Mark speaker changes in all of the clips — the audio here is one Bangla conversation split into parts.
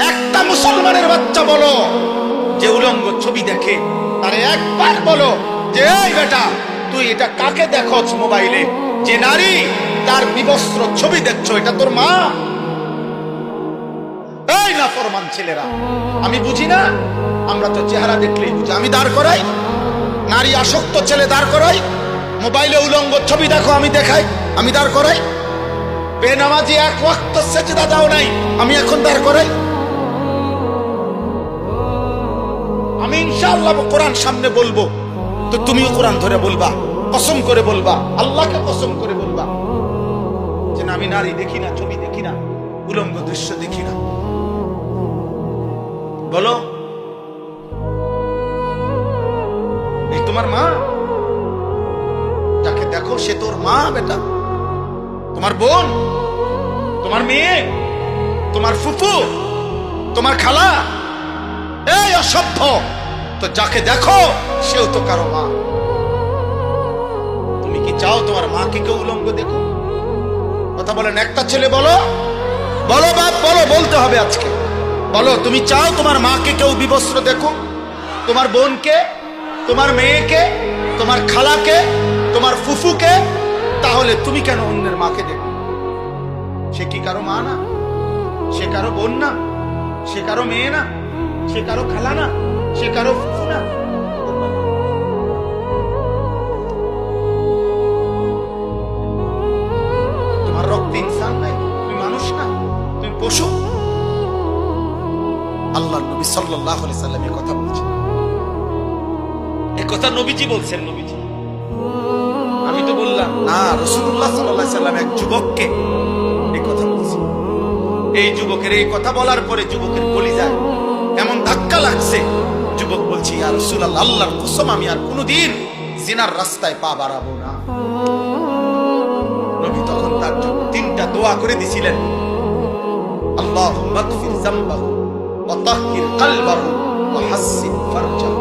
Speaker 1: একটা মুসলমানের বাচ্চা বলো যে উলঙ্গ ছবি দেখে, তারে একবার বলো যে এই বেটা তুই এটা কাকে দেখছ মোবাইলে, যে নারী তার বিবস্ত্র ছবি দেখছো, এটা তোর মা? এই নাফরমান ছেলেরা, আমি বুঝি না, আমরা তো চেহারা দেখলেই বুঝি। আমি দাঁড় করাই, নারী আসক্ত ছেলে দাঁড় করাই, মোবাইলে উলঙ্গ ছবি দেখো আমি দেখাই, আমি দাঁড় করাই। বেনামাজি এক ওয়াক্ত সেজদা দাও নাই, আমি এখন দাঁড় করাই। আমি ইনশাআল্লাহ কোরআন সামনে বলবো, তো তুমিও কোরআন ধরে বলবা, কসম করে বলবা, আল্লাহকে কসম করে বলবা যে না, আমি নারী দেখি না, ছবি দেখি না, উলঙ্গ দৃশ্য দেখি না। বলো, এই তোমার মা? যাকে দেখো সে তোর মা বেটা, তোমার বোন, তোমার মেয়ে, তোমার ফুফু, তোমার খালা? এই অসভ্য, তো যাকে দেখো সেও তো কারো মা। তুমি কি চাও তোমার মাকে কেউ উলঙ্গ দেখো? কথা বলেন, একটা ছেলে বলো, বলো বাপ, বলো, বলতে হবে আজকে। বলো, তুমি চাও তোমার মাকে কেউ বিবস্ত্র দেখো? তোমার বোনকে, তোমার মেয়েকে, তোমার খালাকে, তোমার ফুফুকে? তাহলে তুমি কেন অন্যের মাকে দেখো? সে কি কারো মা না? সে কারো বোন না? সে কারো মেয়ে না? সে কারো খালা না? সে কারো ফুফু না? তোমার রক্তে ইনসান নাই? তুমি মানুষ না? তুমি পশু? আল্লাহর নবী সাল্লাল্লাহু আলাইহি সাল্লাম এই কথা বলছেন। এই কথা নবীজি বলছেন। নবীজি, আমি তো বললাম না, রাসূলুল্লাহ সাল্লাল্লাহু আলাইহি সাল্লাম এক যুবককে এই কথা বলছেন। এই যুবকের এই কথা বলার পরে যুবকের কলিজায় এমন ধাক্কা লাগছে, যুবক বলছে, ইয়া রাসূলুল্লাহ, আল্লাহর কসম আমি আর কোনোদিন জিনার রাস্তায় পা বাড়াবো না। নবী তখন তার জন্য তিনটা দোয়া করে দিয়েছিলেন, আল্লাহুম্মা গফির যামবাহু ওয়া তাহহির কলবাহু ওয়া হাসসিন ফারজাহু।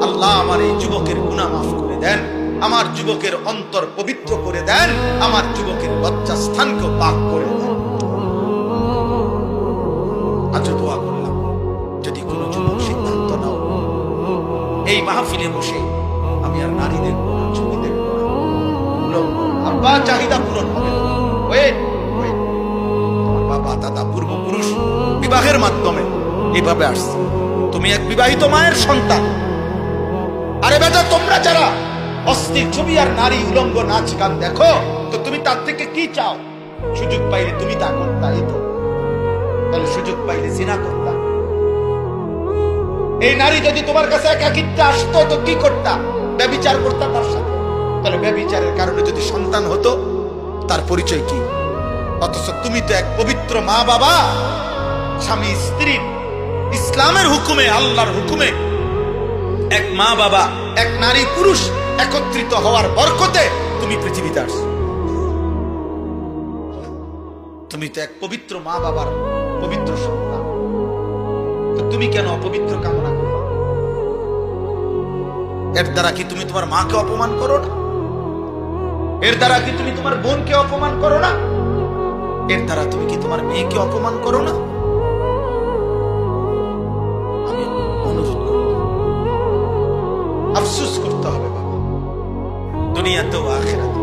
Speaker 1: আল্লাহ আমার এই যুবকের গুনাহ মাফ করে দেন, আমার যুবকের অন্তর পবিত্র করে দেন, আমার যুবকের লজ্জাস্থানকে পাক করে দেন। আজ দোয়া করলাম, যদি কোনো যুবক সিদ্ধান্ত নাও এই মাহফিলে বসে আমি আর নারী দেখবো না, ছবি দেখবো না, আব্বা চাহিদা পূরণ হবে না। তোমার বাবা দাদা পূর্বপুরুষ বিবাহের মাধ্যমে এইভাবে আসছে, তুমি এক বিবাহিত মায়ের সন্তান। আরে বেটা, তোমরা যারা অস্থির ছবি আর নারী উলঙ্গ নাচ গান দেখো, তো তুমি তার থেকে কি চাও? সুযোগ পাইলে তুমি তা করতা, এই তো। তাহলে সুযোগ পাইলে জিনা করতা। এই নারী যদি তোমার কাছে একাকিত্বে আসতো তো কি করতা? ব্যভিচার করতা তার সাথে। তাহলে ব্যভিচারের কারণে যদি সন্তান হতো, তার পরিচয় কি? অথচ তুমি তো এক পবিত্র মা বাবা, স্বামী স্ত্রীর ইসলামের হুকুমে, আল্লাহর হুকুমে এক মা বাবা, এক নারী পুরুষ একত্রিত হওয়ার বরকতে তুমি পৃথিবীতে আসছো। তুমি তো এক পবিত্র মা বাবার পবিত্র সন্তান, তো তুমি কেন অপবিত্র কামনা করো? এর দ্বারা কি তুমি তোমার মাকে অপমান করো না? এর দ্বারা কি তুমি তোমার বোনকে অপমান করো না? এর দ্বারা তুমি কি তোমার মেয়েকে অপমান করো না? আমি অনুরোধ করব, আফসোস করতে হবে বাবা, দুনিয়াতেও আখিরাতেও।